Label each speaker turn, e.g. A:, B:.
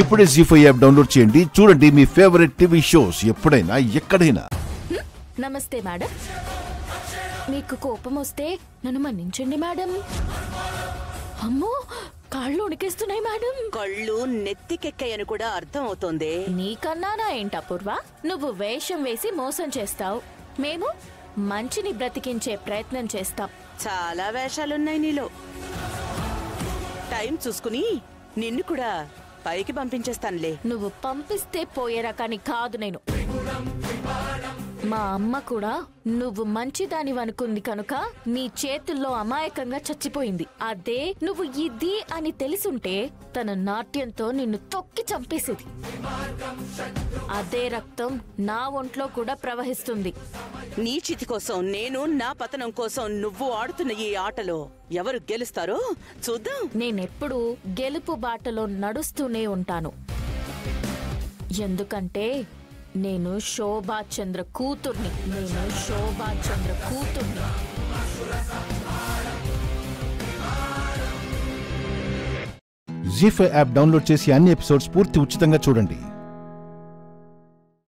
A: ఇప్పుడే జీ5 app download చేయండి. చూడండి మీ ఫేవరెట్ టీవీ షోస్ ఎప్పుడైనా ఎక్కడైనా.
B: నమస్తే మేడం. మీకు కోపం వస్తే నన్ను మన్నించండి మేడం. అమ్మో, కాళ్ళు ఉనికిస్తున్నాయి మేడం.
C: కళ్ళు నెత్తికెక్కాయని కూడా అర్థం అవుతోంది.
B: నీకన్నానా ఏంటి అపూర్వ? నువ్వు వేషం వేసి మోసం చేస్తావు, మేము మంచిని బ్రతికించే ప్రయత్నం చేస్తాం.
C: చాలా వేషాలున్నాయి నీలో. టైం చూసుకుని నిన్ను కూడా పైకి పంపించేస్తానులే.
B: నువ్వు పంపిస్తే పోయే రకాన్ని కాదు నేను. మా అమ్మ కూడా నువ్వు మంచిదానివనుకుంది కనుక నీ చేతుల్లో అమాయకంగా చచ్చిపోయింది. అదే నువ్వు ఇది అని తెలిసుంటే తన నాట్యంతో నిన్ను తొక్కి చంపేసేది. అదే రక్తం నా ఒంట్లో కూడా ప్రవహిస్తుంది.
C: నీ చితి కోసం నేను, నా పతనం కోసం నువ్వు ఆడుతున్న ఈ ఆటలో ఎవరు గెలుస్తారో చూద్దాం.
B: నేనెప్పుడు గెలుపు బాటలో నడుస్తూనే ఉంటాను. ఎందుకంటే నేను శోభా చంద్ర కూతుర్ని.
A: జీ5 యాప్ డౌన్లోడ్ చేసి అన్ని ఎపిసోడ్స్ పూర్తి ఉచితంగా చూడండి.